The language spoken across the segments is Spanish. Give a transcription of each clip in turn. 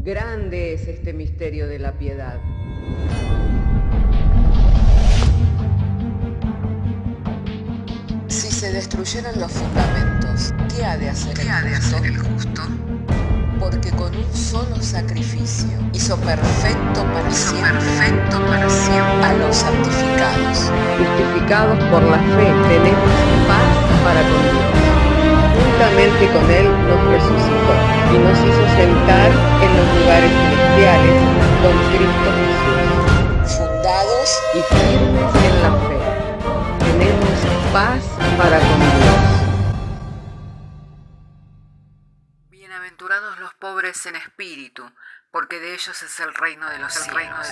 Grande es este misterio de la piedad. Si se destruyeran los fundamentos, ¿qué ha de hacer el justo? Porque con un solo sacrificio hizo perfecto para siempre a los santificados. Justificados por la fe, tenemos paz para con Dios. Juntamente con Él nos resucitó y nos hizo sentar en los lugares celestiales con Cristo Jesús. Fundados Y firmes en la fe, tenemos paz para con Dios. Bienaventurados los pobres en espíritu, porque de ellos es el reino de los cielos.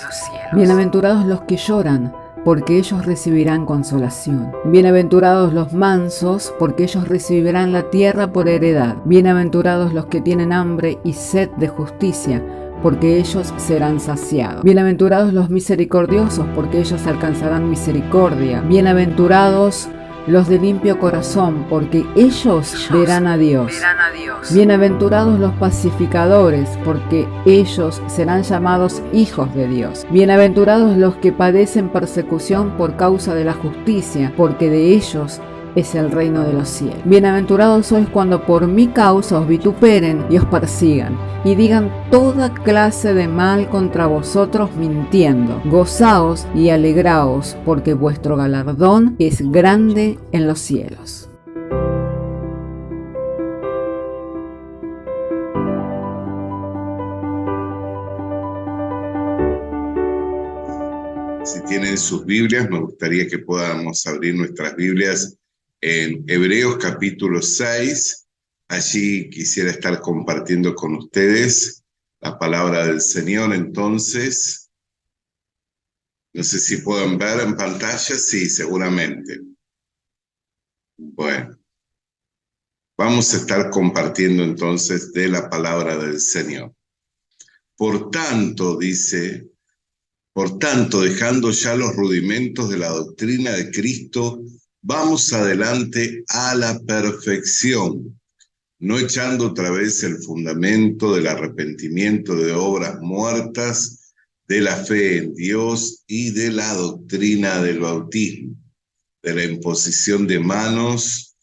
Bienaventurados los que lloran, porque ellos recibirán consolación. Bienaventurados los mansos, porque ellos recibirán la tierra por heredad. Bienaventurados los que tienen hambre y sed de justicia, porque ellos serán saciados. Bienaventurados los misericordiosos, porque ellos alcanzarán misericordia. Bienaventurados los de limpio corazón, porque ellos verán a Dios. Bienaventurados los pacificadores, porque ellos serán llamados hijos de Dios. Bienaventurados los que padecen persecución por causa de la justicia, porque de ellos es el reino de los cielos. Bienaventurados sois cuando por mi causa os vituperen y os persigan, y digan toda clase de mal contra vosotros mintiendo. Gozaos y alegraos, porque vuestro galardón es grande en los cielos. Si tienen sus Biblias, me gustaría que podamos abrir nuestras Biblias en Hebreos capítulo 6. Allí quisiera estar compartiendo con ustedes la palabra del Señor. Entonces, no sé si pueden ver en pantalla. Sí, seguramente. Bueno, vamos a estar compartiendo entonces de la palabra del Señor. Por tanto, dice... Por tanto, dejando ya los rudimentos de la doctrina de Cristo, vamos adelante a la perfección, no echando otra vez el fundamento del arrepentimiento de obras muertas, de la fe en Dios y de la doctrina del bautismo, de la imposición de manos,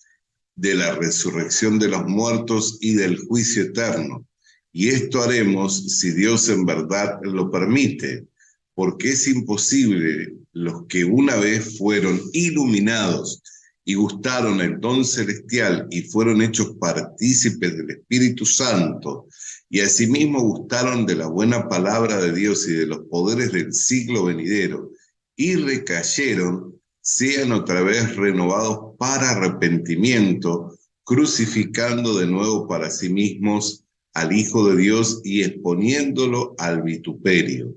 de la resurrección de los muertos y del juicio eterno. Y esto haremos si Dios en verdad lo permite, porque es imposible los que una vez fueron iluminados y gustaron el don celestial y fueron hechos partícipes del Espíritu Santo, y asimismo gustaron de la buena palabra de Dios y de los poderes del siglo venidero, y recayeron, sean otra vez renovados para arrepentimiento, crucificando de nuevo para sí mismos al Hijo de Dios y exponiéndolo al vituperio.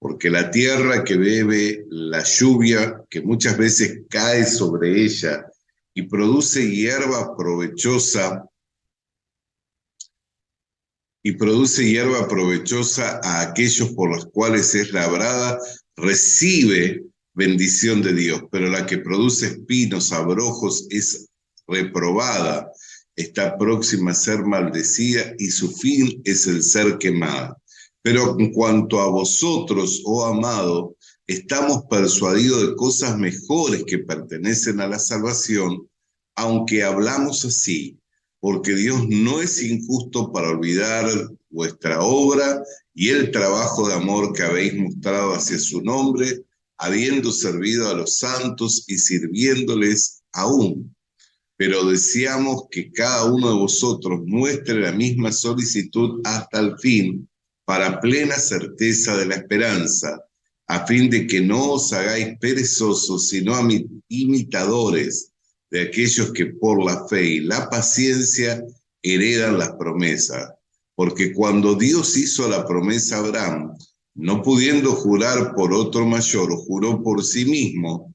Porque la tierra que bebe la lluvia, que muchas veces cae sobre ella y produce hierba provechosa, a aquellos por los cuales es labrada, recibe bendición de Dios, pero la que produce espinos, abrojos, es reprobada, está próxima a ser maldecida y su fin es el ser quemada. Pero en cuanto a vosotros, oh amado, estamos persuadidos de cosas mejores que pertenecen a la salvación, aunque hablamos así, porque Dios no es injusto para olvidar vuestra obra y el trabajo de amor que habéis mostrado hacia su nombre, habiendo servido a los santos y sirviéndoles aún. Pero deseamos que cada uno de vosotros muestre la misma solicitud hasta el fin, para plena certeza de la esperanza, a fin de que no os hagáis perezosos, sino imitadores de aquellos que por la fe y la paciencia heredan las promesas. Porque cuando Dios hizo la promesa a Abraham, no pudiendo jurar por otro mayor, juró por sí mismo,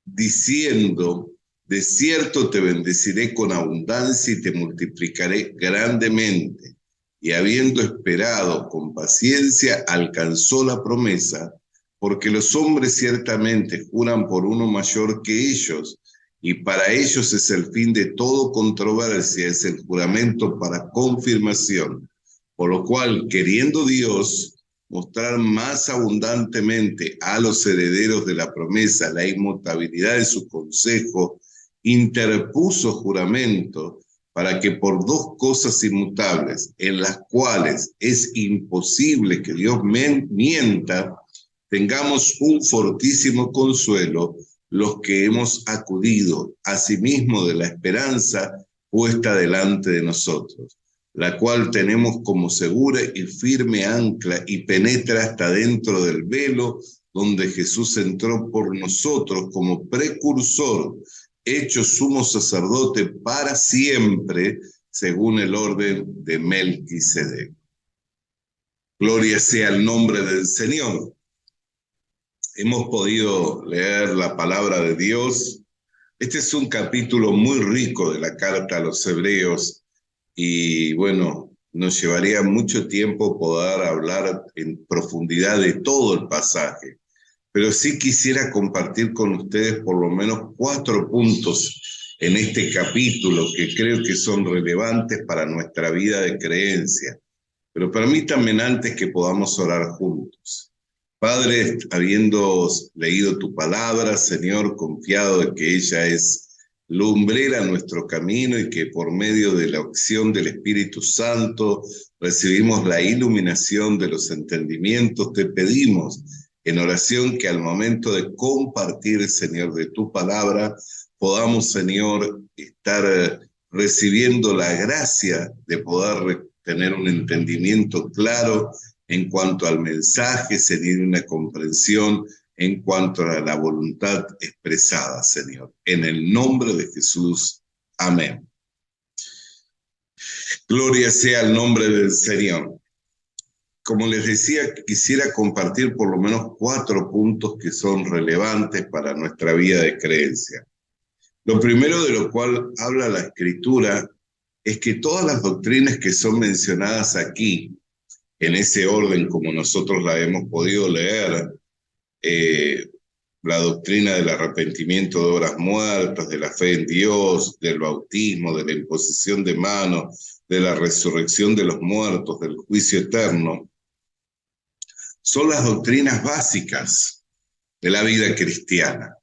diciendo: de cierto te bendeciré con abundancia y te multiplicaré grandemente. Y habiendo esperado con paciencia, alcanzó la promesa, porque los hombres ciertamente juran por uno mayor que ellos, y para ellos es el fin de todo controversia, es el juramento para confirmación, Por lo cual, queriendo Dios mostrar más abundantemente a los herederos de la promesa la inmutabilidad de su consejo, interpuso juramento para que por dos cosas inmutables, en las cuales es imposible que Dios mienta, tengamos un fortísimo consuelo los que hemos acudido asimismo de la esperanza puesta delante de nosotros, la cual tenemos como segura y firme ancla y penetra hasta dentro del velo donde Jesús entró por nosotros como precursor, hecho sumo sacerdote para siempre, según el orden de Melquisedec. Gloria sea el nombre del Señor. Hemos podido leer la palabra de Dios. Este es un capítulo muy rico de la carta a los Hebreos y bueno, nos llevaría mucho tiempo poder hablar en profundidad de todo el pasaje, pero sí quisiera compartir con ustedes por lo menos 4 puntos en este capítulo que creo que son relevantes para nuestra vida de creencia. Pero permítanme antes que podamos orar juntos. Padre, habiendo leído tu palabra, Señor, confiado de que ella es lumbrera a nuestro camino y que por medio de la acción del Espíritu Santo recibimos la iluminación de los entendimientos, te pedimos en oración que al momento de compartir, Señor, de tu palabra, podamos, Señor, estar recibiendo la gracia de poder tener un entendimiento claro en cuanto al mensaje, Señor, una comprensión en cuanto a la voluntad expresada, Señor. En el nombre de Jesús. Amén. Gloria sea el nombre del Señor. Como les decía, quisiera compartir por lo menos 4 puntos que son relevantes para nuestra vida de creencia. Lo primero de lo cual habla la Escritura es que todas las doctrinas que son mencionadas aquí, en ese orden como nosotros la hemos podido leer, la doctrina del arrepentimiento de obras muertas, de la fe en Dios, del bautismo, de la imposición de manos, de la resurrección de los muertos, del juicio eterno, son las doctrinas básicas de la vida cristiana.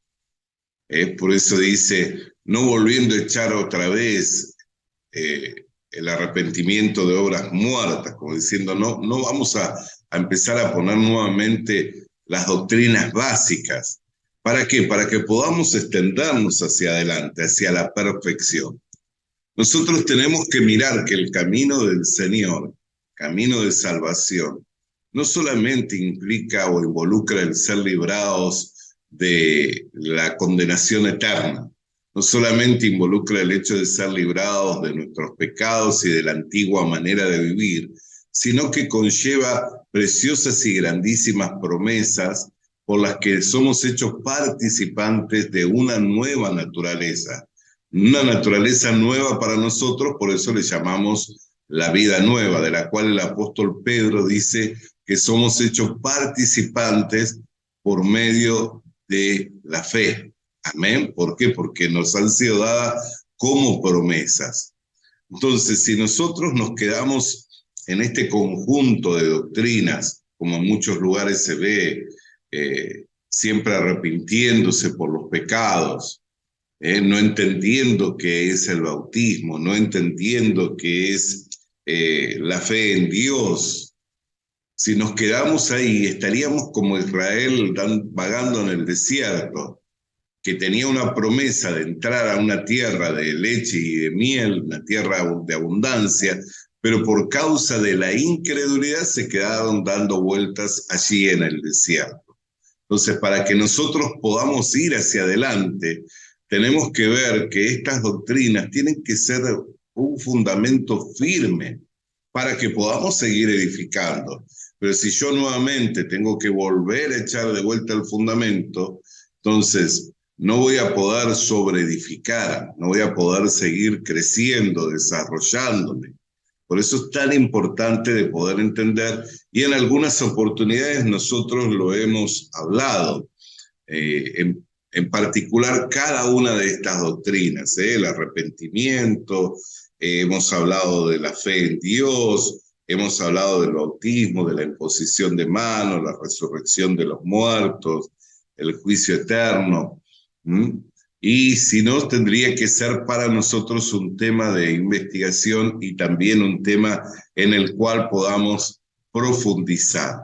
Por eso dice, no volviendo a echar otra vez el arrepentimiento de obras muertas, como diciendo, no vamos a empezar a poner nuevamente las doctrinas básicas. ¿Para qué? Para que podamos extendernos hacia adelante, hacia la perfección. Nosotros tenemos que mirar que el camino del Señor, camino de salvación, no solamente implica o involucra el ser librados de la condenación eterna, no solamente involucra el hecho de ser librados de nuestros pecados y de la antigua manera de vivir, sino que conlleva preciosas y grandísimas promesas por las que somos hechos participantes de una nueva naturaleza nueva para nosotros, por eso le llamamos la vida nueva, de la cual el apóstol Pedro dice que somos hechos participantes por medio de la fe. Amén. ¿Por qué? Porque nos han sido dadas como promesas. Entonces, si nosotros nos quedamos en este conjunto de doctrinas, como en muchos lugares se ve, siempre arrepintiéndose por los pecados, no entendiendo qué es el bautismo, no entendiendo qué es la fe en Dios, si nos quedamos ahí, estaríamos como Israel vagando en el desierto, que tenía una promesa de entrar a una tierra de leche y de miel, una tierra de abundancia, pero por causa de la incredulidad se quedaron dando vueltas allí en el desierto. Entonces, para que nosotros podamos ir hacia adelante, tenemos que ver que estas doctrinas tienen que ser un fundamento firme para que podamos seguir edificando. Pero si yo nuevamente tengo que volver a echar de vuelta el fundamento, entonces no voy a poder sobreedificar, no voy a poder seguir creciendo, desarrollándome. Por eso es tan importante de poder entender, y en algunas oportunidades nosotros lo hemos hablado, en particular cada una de estas doctrinas, el arrepentimiento, hemos hablado de la fe en Dios, hemos hablado del bautismo, de la imposición de manos, la resurrección de los muertos, el juicio eterno. Y si no, tendría que ser para nosotros un tema de investigación y también un tema en el cual podamos profundizar.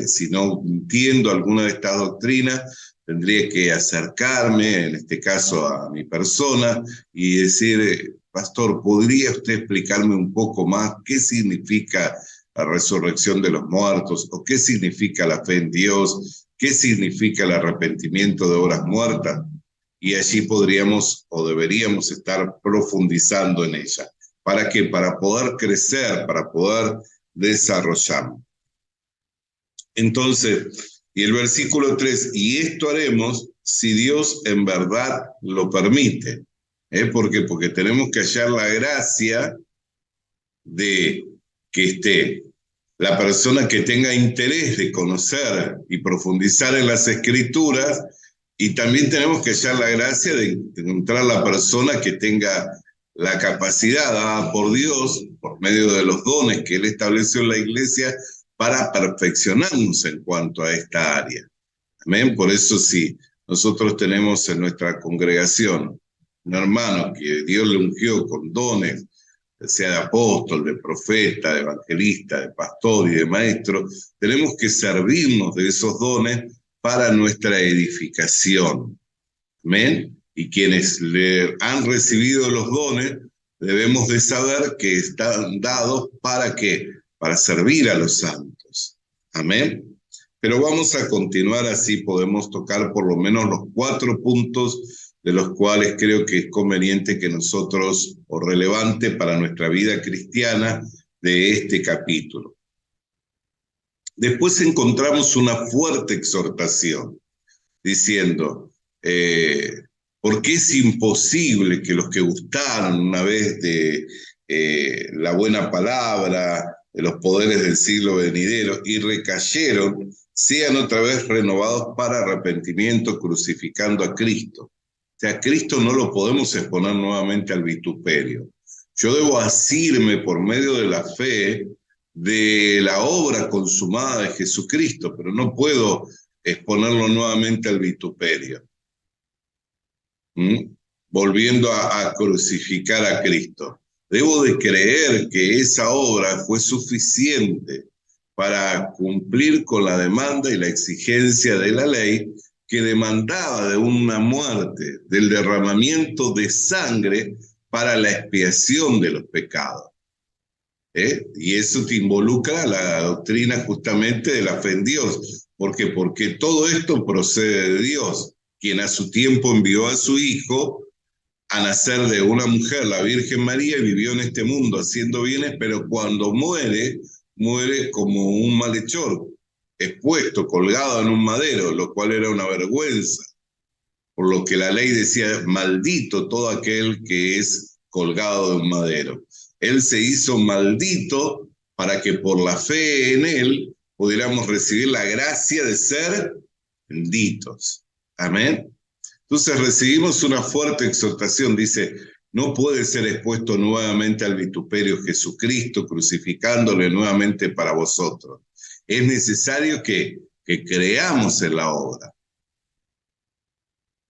Si no entiendo alguna de estas doctrinas, tendría que acercarme, en este caso a mi persona, y decir, pastor, ¿podría usted explicarme un poco más qué significa la resurrección de los muertos? ¿O qué significa la fe en Dios? ¿Qué significa el arrepentimiento de obras muertas? Y allí podríamos o deberíamos estar profundizando en ella. ¿Para qué? Para poder crecer, para poder desarrollar. Entonces, y el versículo 3, y esto haremos si Dios en verdad lo permite. ¿Por qué? Porque tenemos que hallar la gracia de que esté la persona que tenga interés de conocer y profundizar en las Escrituras, y también tenemos que hallar la gracia de encontrar la persona que tenga la capacidad dada por Dios, por medio de los dones que Él estableció en la iglesia, para perfeccionarnos en cuanto a esta área. Amén. Por eso sí, nosotros tenemos en nuestra congregación un hermano que Dios le ungió con dones, sea de apóstol, de profeta, de evangelista, de pastor y de maestro. Tenemos que servirnos de esos dones para nuestra edificación. Amén. Y quienes le han recibido los dones, debemos de saber que están dados para qué, para servir a los santos. Amén. Pero vamos a continuar así, podemos tocar por lo menos los 4 puntos de los cuales creo que es conveniente que nosotros, o relevante para nuestra vida cristiana, de este capítulo. Después encontramos una fuerte exhortación, diciendo, porque es imposible que los que gustaron una vez de la buena palabra, de los poderes del siglo venidero, y recayeron, sean otra vez renovados para arrepentimiento, crucificando a Cristo. O sea, a Cristo no lo podemos exponer nuevamente al vituperio. Yo debo asirme por medio de la fe de la obra consumada de Jesucristo, pero no puedo exponerlo nuevamente al vituperio. Volviendo a crucificar a Cristo. Debo de creer que esa obra fue suficiente para cumplir con la demanda y la exigencia de la ley, que demandaba de una muerte, del derramamiento de sangre para la expiación de los pecados. Y eso te involucra la doctrina justamente de la fe en Dios. ¿Por qué? Porque todo esto procede de Dios, quien a su tiempo envió a su Hijo a nacer de una mujer, la Virgen María, y vivió en este mundo haciendo bienes, pero cuando muere, muere como un malhechor, expuesto, colgado en un madero, lo cual era una vergüenza, por lo que la ley decía, maldito todo aquel que es colgado de un madero. Él se hizo maldito para que por la fe en él pudiéramos recibir la gracia de ser benditos. Amén. Entonces recibimos una fuerte exhortación, dice, no puede ser expuesto nuevamente al vituperio Jesucristo, crucificándole nuevamente para vosotros. Es necesario que creamos en la obra.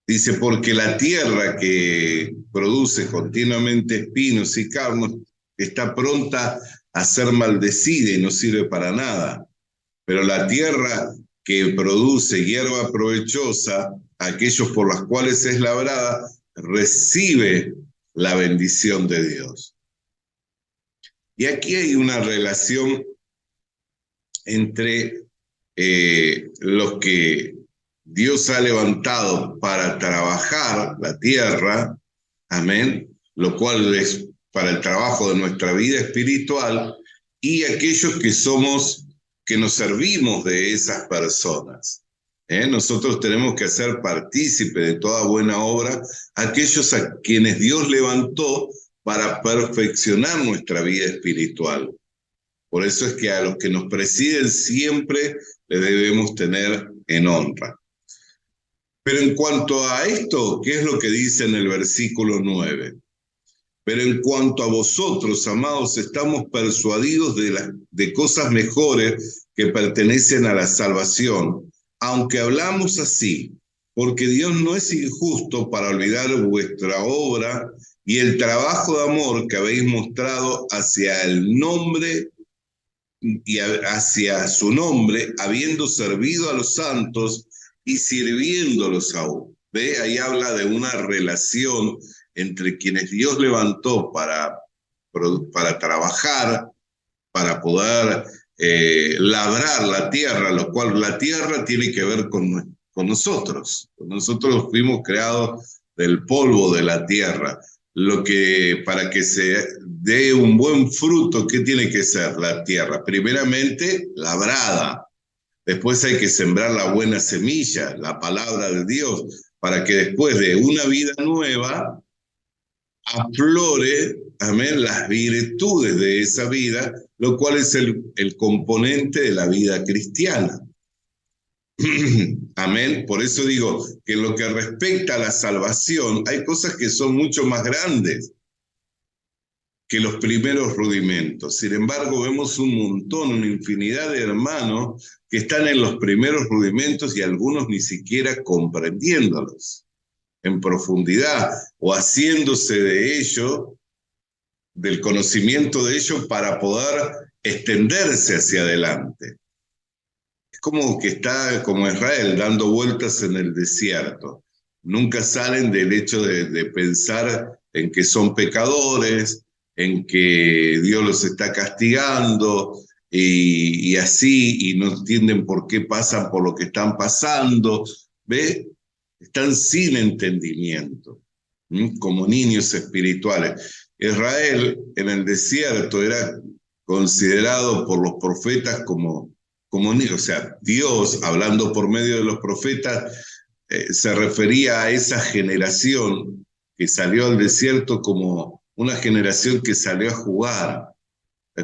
Dice, porque la tierra que produce continuamente espinos y carnos está pronta a ser maldecida y no sirve para nada. Pero la tierra que produce hierba provechosa, aquellos por las cuales es labrada, recibe la bendición de Dios. Y aquí hay una relación entre los que Dios ha levantado para trabajar la tierra, amén, lo cual es para el trabajo de nuestra vida espiritual, y aquellos que nos servimos de esas personas. Nosotros tenemos que hacer partícipe de toda buena obra aquellos a quienes Dios levantó para perfeccionar nuestra vida espiritual. Por eso es que a los que nos presiden siempre le debemos tener en honra. Pero en cuanto a esto, ¿qué es lo que dice en el versículo 9? Pero en cuanto a vosotros, amados, estamos persuadidos de cosas mejores que pertenecen a la salvación, aunque hablamos así, porque Dios no es injusto para olvidar vuestra obra y el trabajo de amor que habéis mostrado hacia el nombre y hacia su nombre, habiendo servido a los santos y sirviéndolos aún. ¿Ve? Ahí habla de una relación entre quienes Dios levantó para trabajar, para poder labrar la tierra, lo cual la tierra tiene que ver con nosotros. Nosotros fuimos creados del polvo de la tierra. Para que se dé un buen fruto, ¿qué tiene que ser la tierra? Primeramente, labrada. Después hay que sembrar la buena semilla, la palabra de Dios, para que después de una vida nueva aflore, amén, las virtudes de esa vida, lo cual es el componente de la vida cristiana. Amén. Por eso digo que en lo que respecta a la salvación, hay cosas que son mucho más grandes que los primeros rudimentos. Sin embargo, vemos un montón, una infinidad de hermanos que están en los primeros rudimentos y algunos ni siquiera comprendiéndolos en profundidad o haciéndose de ello, del conocimiento de ello, para poder extenderse hacia adelante. Es como que está como Israel dando vueltas en el desierto. Nunca salen del hecho de pensar en que son pecadores, en que Dios los está castigando y así, y no entienden por qué pasan por lo que están pasando. ¿Ve? Están sin entendimiento, como niños espirituales. Israel en el desierto era considerado por los profetas como niños. O sea, Dios, hablando por medio de los profetas, se refería a esa generación que salió al desierto como una generación que salió a jugar,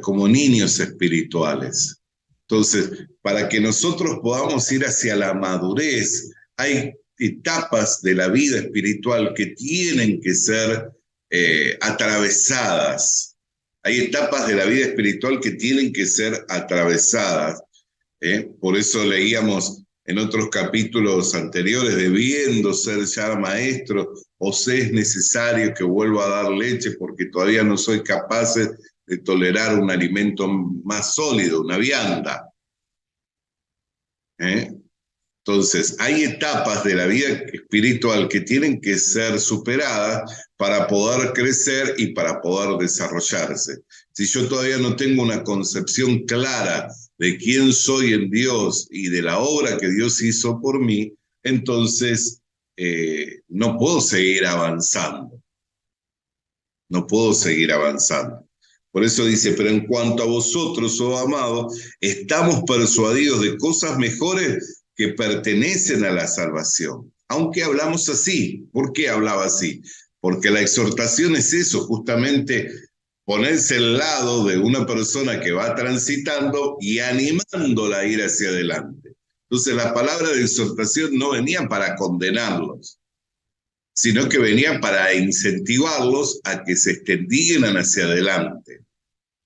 como niños espirituales. Entonces, para que nosotros podamos ir hacia la madurez, hay etapas de la vida espiritual que tienen que ser atravesadas. Hay etapas de la vida espiritual que tienen que ser atravesadas. Por eso leíamos en otros capítulos anteriores, debiendo ser ya maestro, os es necesario que vuelva a dar leche porque todavía no soy capaz de tolerar un alimento más sólido, una vianda. Entonces, hay etapas de la vida espiritual que tienen que ser superadas para poder crecer y para poder desarrollarse. Si yo todavía no tengo una concepción clara de quién soy en Dios y de la obra que Dios hizo por mí, entonces no puedo seguir avanzando. No puedo seguir avanzando. Por eso dice, pero en cuanto a vosotros, oh amados, estamos persuadidos de cosas mejores que pertenecen a la salvación. Aunque hablamos así. ¿Por qué hablaba así? Porque la exhortación es eso, justamente ponerse al lado de una persona que va transitando y animándola a ir hacia adelante. Entonces la palabra de exhortación no venía para condenarlos, sino que venía para incentivarlos a que se extendieran hacia adelante,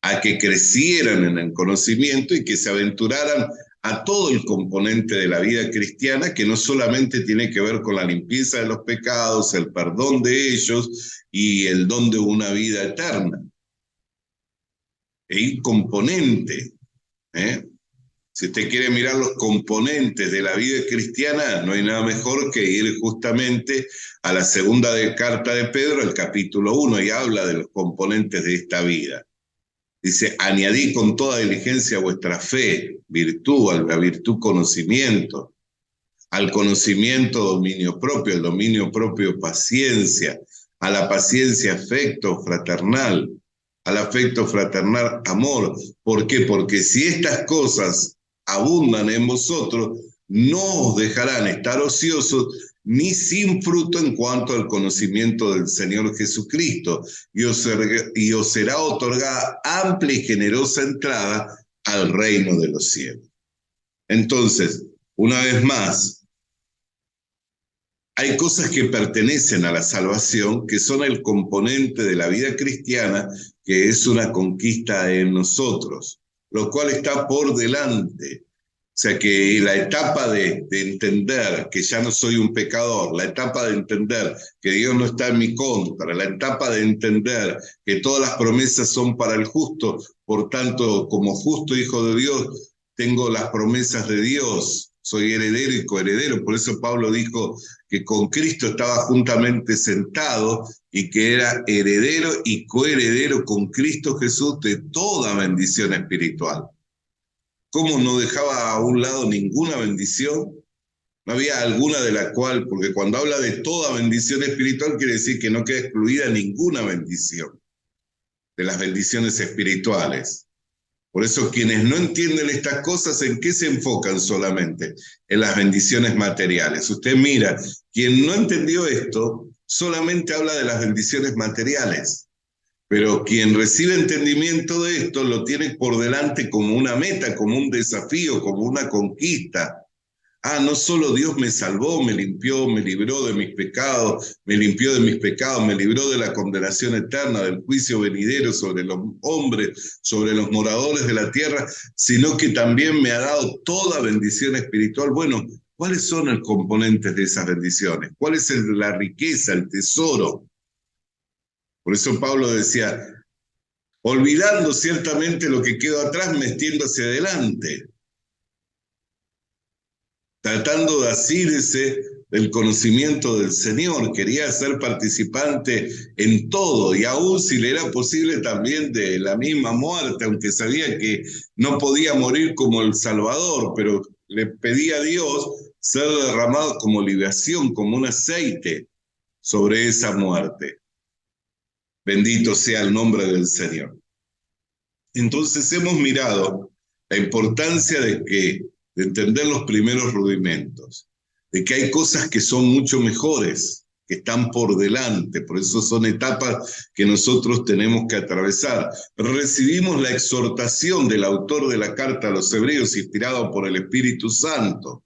a que crecieran en el conocimiento y que se aventuraran a todo el componente de la vida cristiana, que no solamente tiene que ver con la limpieza de los pecados, el perdón de ellos y el don de una vida eterna. Hay un componente. Si usted quiere mirar los componentes de la vida cristiana, no hay nada mejor que ir justamente a la segunda carta de Pedro, el capítulo 1, y habla de los componentes de esta vida. Dice, añadid con toda diligencia vuestra fe, virtud, a la virtud conocimiento, al conocimiento dominio propio, al dominio propio paciencia, a la paciencia afecto fraternal, al afecto fraternal amor. ¿Por qué? Porque si estas cosas abundan en vosotros, no os dejarán estar ociosos ni sin fruto en cuanto al conocimiento del Señor Jesucristo, y os será otorgada amplia y generosa entrada al reino de los cielos. Entonces, una vez más, hay cosas que pertenecen a la salvación, que son el componente de la vida cristiana, que es una conquista en nosotros, lo cual está por delante. O sea que la etapa de entender que ya no soy un pecador, la etapa de entender que Dios no está en mi contra, la etapa de entender que todas las promesas son para el justo, por tanto, como justo hijo de Dios, tengo las promesas de Dios, soy heredero y coheredero. Por eso Pablo dijo que con Cristo estaba juntamente sentado y que era heredero y coheredero con Cristo Jesús de toda bendición espiritual. ¿Cómo no dejaba a un lado ninguna bendición? No había alguna de la cual, porque cuando habla de toda bendición espiritual quiere decir que no queda excluida ninguna bendición de las bendiciones espirituales. Por eso quienes no entienden estas cosas, ¿en qué se enfocan solamente? En las bendiciones materiales. Usted mira, quien no entendió esto, solamente habla de las bendiciones materiales. Pero quien recibe entendimiento de esto lo tiene por delante como una meta, como un desafío, como una conquista. No solo Dios me salvó, me limpió, me libró de mis pecados, me limpió de mis pecados, me libró de la condenación eterna, del juicio venidero sobre los hombres, sobre los moradores de la tierra, sino que también me ha dado toda bendición espiritual. Bueno, ¿cuáles son los componentes de esas bendiciones? ¿Cuál es la riqueza, el tesoro? Por eso Pablo decía, olvidando ciertamente lo que quedó atrás, metiendo hacia adelante, tratando de asirse del conocimiento del Señor. Quería ser participante en todo, y aún si le era posible también de la misma muerte, aunque sabía que no podía morir como el Salvador, pero le pedía a Dios ser derramado como libación, como un aceite sobre esa muerte. Bendito sea el nombre del Señor. Entonces hemos mirado la importancia de entender los primeros rudimentos, de que hay cosas que son mucho mejores, que están por delante, por eso son etapas que nosotros tenemos que atravesar. Recibimos la exhortación del autor de la carta a los Hebreos, inspirado por el Espíritu Santo,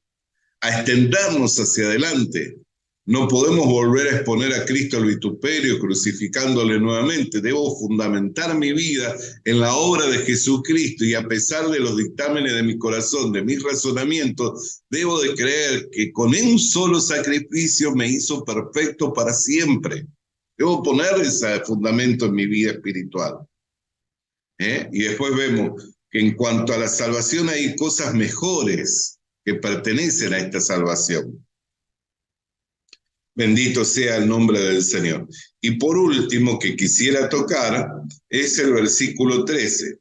a extendernos hacia adelante. No podemos volver a exponer a Cristo al vituperio crucificándole nuevamente. Debo fundamentar mi vida en la obra de Jesucristo, y a pesar de los dictámenes de mi corazón, de mis razonamientos, debo de creer que con un solo sacrificio me hizo perfecto para siempre. Debo poner ese fundamento en mi vida espiritual. Y después vemos que en cuanto a la salvación hay cosas mejores que pertenecen a esta salvación. Bendito sea el nombre del Señor. Y por último que quisiera tocar es el versículo 13.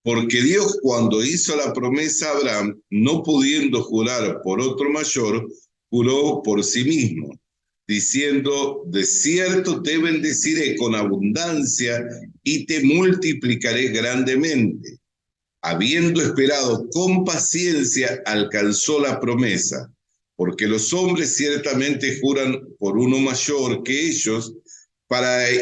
Porque Dios, cuando hizo la promesa a Abraham, no pudiendo jurar por otro mayor, juró por sí mismo, diciendo, de cierto te bendeciré con abundancia y te multiplicaré grandemente. Habiendo esperado con paciencia, alcanzó la promesa. Porque los hombres ciertamente juran por uno mayor que ellos,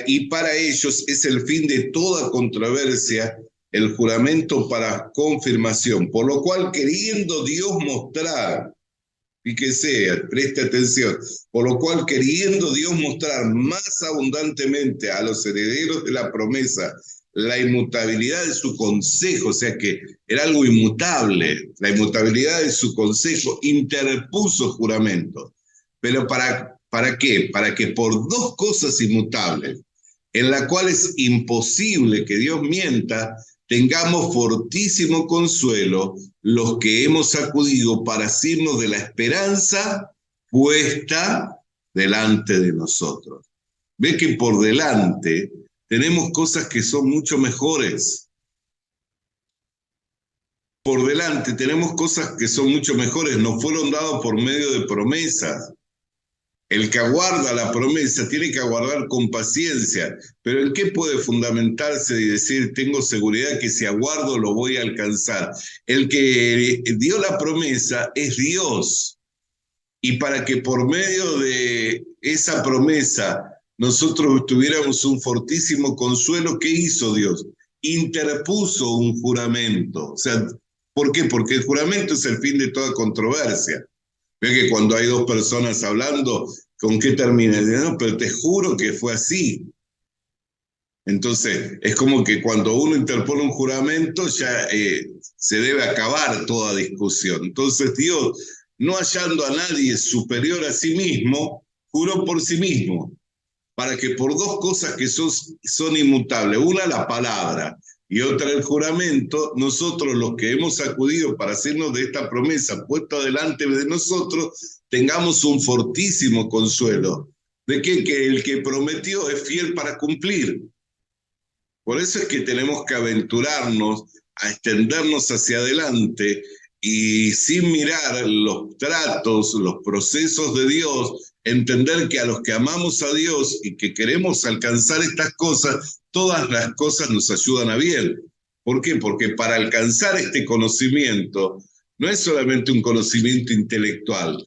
y para ellos es el fin de toda controversia el juramento para confirmación, por lo cual queriendo Dios mostrar, fíjese, preste atención, por lo cual queriendo Dios mostrar más abundantemente a los herederos de la promesa la inmutabilidad de su consejo, o sea que era algo inmutable, la inmutabilidad de su consejo, interpuso juramento. ¿Pero para qué? Para que por dos cosas inmutables, en las cuales es imposible que Dios mienta, tengamos fortísimo consuelo los que hemos acudido para asirnos de la esperanza puesta delante de nosotros. Ve que por delante tenemos cosas que son mucho mejores. Por delante tenemos cosas que son mucho mejores, nos fueron dados por medio de promesas. El que aguarda la promesa tiene que aguardar con paciencia, pero ¿en qué puede fundamentarse y decir, tengo seguridad que si aguardo lo voy a alcanzar? El que dio la promesa es Dios. Y para que por medio de esa promesa nosotros tuviéramos un fortísimo consuelo, ¿qué hizo Dios? Interpuso un juramento. O sea, ¿por qué? Porque el juramento es el fin de toda controversia. Ve que cuando hay dos personas hablando, ¿con qué termina? Dice, no, pero te juro que fue así. Entonces, es como que cuando uno interpone un juramento, ya se debe acabar toda discusión. Entonces, Dios, no hallando a nadie superior a sí mismo, juró por sí mismo, para que por dos cosas que son inmutables, una la palabra y otra el juramento, nosotros los que hemos acudido para hacernos de esta promesa puesta delante de nosotros, tengamos un fortísimo consuelo de que el que prometió es fiel para cumplir. Por eso es que tenemos que aventurarnos a extendernos hacia adelante y sin mirar los tratos, los procesos de Dios, entender que a los que amamos a Dios y que queremos alcanzar estas cosas, todas las cosas nos ayudan a bien. ¿Por qué? Porque para alcanzar este conocimiento no es solamente un conocimiento intelectual,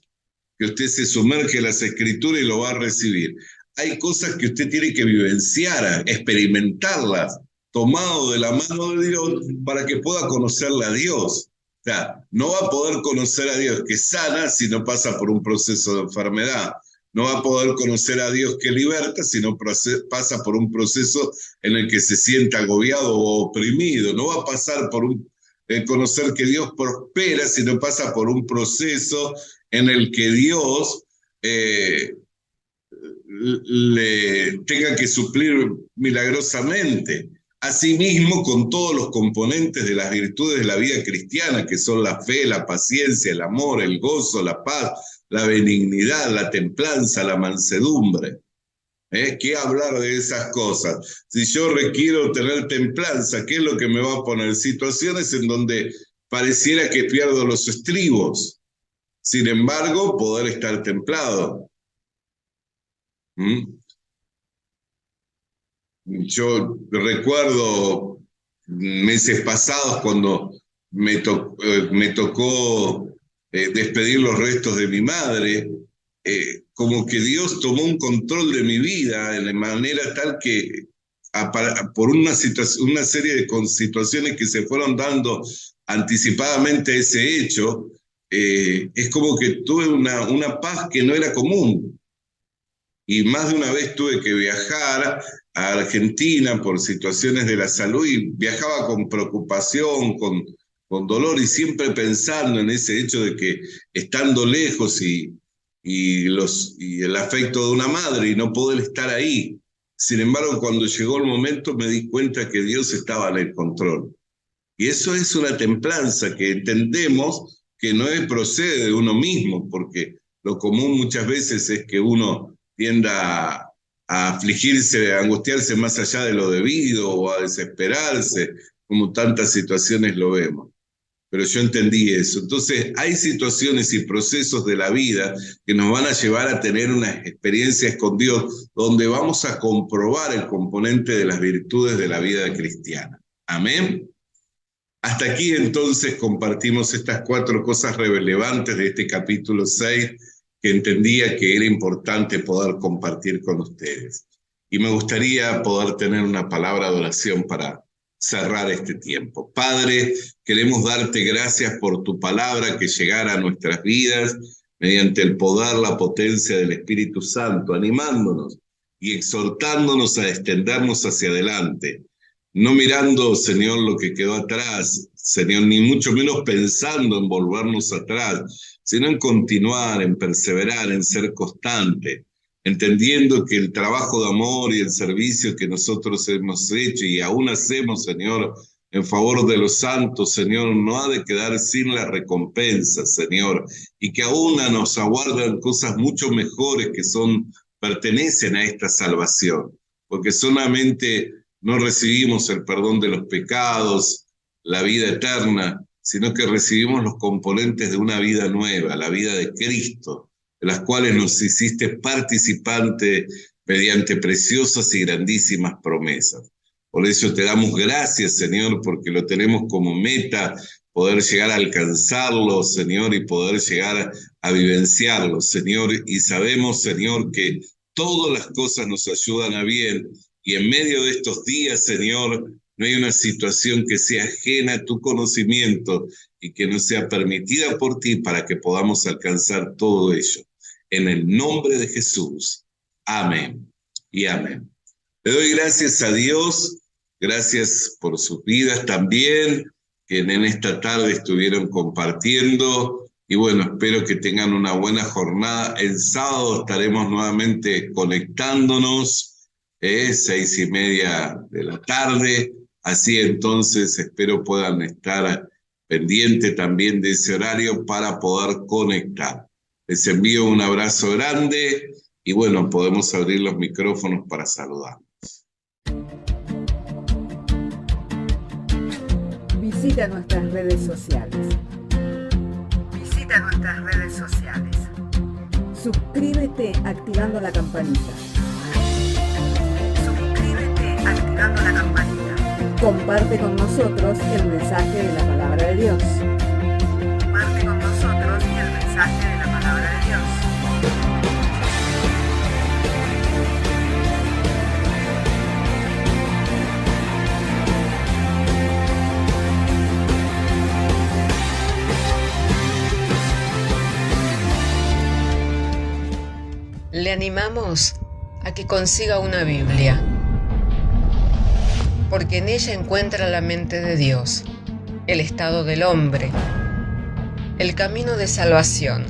que usted se sumerge en las escrituras y lo va a recibir. Hay cosas que usted tiene que vivenciar, experimentarlas, tomado de la mano de Dios para que pueda conocerle a Dios. O sea, no va a poder conocer a Dios que sana si no pasa por un proceso de enfermedad. No va a poder conocer a Dios que liberta si no pasa por un proceso en el que se siente agobiado o oprimido. No va a pasar por conocer que Dios prospera si no pasa por un proceso en el que Dios le tenga que suplir milagrosamente. Asimismo, con todos los componentes de las virtudes de la vida cristiana, que son la fe, la paciencia, el amor, el gozo, la paz, la benignidad, la templanza, la mansedumbre. ¿Qué hablar de esas cosas? Si yo requiero tener templanza, ¿qué es lo que me va a poner? Situaciones en donde pareciera que pierdo los estribos. Sin embargo, poder estar templado. Yo recuerdo meses pasados cuando me tocó despedir los restos de mi madre, como que Dios tomó un control de mi vida de manera tal que por una serie de situaciones que se fueron dando anticipadamente a ese hecho, es como que tuve una paz que no era común. Y más de una vez tuve que viajar a Argentina por situaciones de la salud y viajaba con preocupación, con dolor y siempre pensando en ese hecho de que estando lejos y el afecto de una madre y no poder estar ahí. Sin embargo, cuando llegó el momento me di cuenta que Dios estaba en el control. Y eso es una templanza que entendemos que no procede de uno mismo, porque lo común muchas veces es que uno tienda a afligirse, a angustiarse más allá de lo debido o a desesperarse, como tantas situaciones lo vemos. Pero yo entendí eso. Entonces, hay situaciones y procesos de la vida que nos van a llevar a tener unas experiencias con Dios donde vamos a comprobar el componente de las virtudes de la vida cristiana. Amén. Hasta aquí entonces compartimos estas 4 cosas relevantes de este capítulo 6 que entendía que era importante poder compartir con ustedes. Y me gustaría poder tener una palabra de oración para cerrar este tiempo. Padre, queremos darte gracias por tu palabra que llegara a nuestras vidas mediante el poder, la potencia del Espíritu Santo, animándonos y exhortándonos a extendernos hacia adelante. No mirando, Señor, lo que quedó atrás, Señor, ni mucho menos pensando en volvernos atrás, sino en continuar, en perseverar, en ser constante, entendiendo que el trabajo de amor y el servicio que nosotros hemos hecho y aún hacemos, Señor, en favor de los santos, Señor, no ha de quedar sin la recompensa, Señor, y que aún nos aguardan cosas mucho mejores que pertenecen a esta salvación, porque solamente no recibimos el perdón de los pecados, la vida eterna, sino que recibimos los componentes de una vida nueva, la vida de Cristo, de las cuales nos hiciste participante mediante preciosas y grandísimas promesas. Por eso te damos gracias, Señor, porque lo tenemos como meta, poder llegar a alcanzarlo, Señor, y poder llegar a vivenciarlo, Señor. Y sabemos, Señor, que todas las cosas nos ayudan a bien. Y en medio de estos días, Señor, no hay una situación que sea ajena a tu conocimiento y que no sea permitida por ti para que podamos alcanzar todo ello. en el nombre de Jesús. Amén y amén. Le doy gracias a Dios, gracias por sus vidas también, que en esta tarde estuvieron compartiendo. Y bueno, espero que tengan una buena jornada. El sábado estaremos nuevamente conectándonos, 6:30 de la tarde. Así entonces espero puedan estar pendientes también de ese horario para poder conectar. Les envío un abrazo grande y bueno, podemos abrir los micrófonos para saludar. Visita nuestras redes sociales. Visita nuestras redes sociales. Suscríbete activando la campanita. Suscríbete activando la campanita. Comparte con nosotros el mensaje de la palabra de Dios. Comparte con nosotros el mensaje de la palabra de Dios. Le animamos a que consiga una Biblia, porque en ella encuentra la mente de Dios, el estado del hombre, el camino de salvación,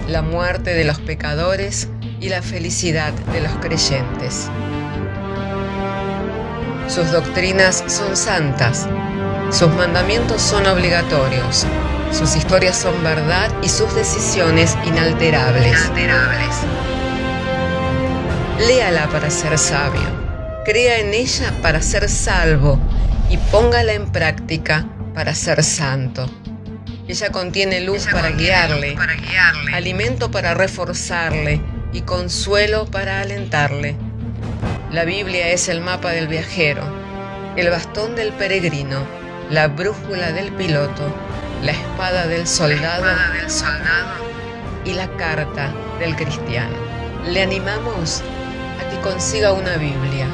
la muerte de los pecadores y la felicidad de los creyentes. Sus doctrinas son santas, sus mandamientos son obligatorios, sus historias son verdad y sus decisiones inalterables. Léala para ser sabio, crea en ella para ser salvo y póngala en práctica para ser santo. Ella contiene luz para guiarle, alimento para reforzarle y consuelo para alentarle. La Biblia es el mapa del viajero, el bastón del peregrino, la brújula del piloto, la espada del soldado y la carta del cristiano. Le animamos a que consiga una Biblia,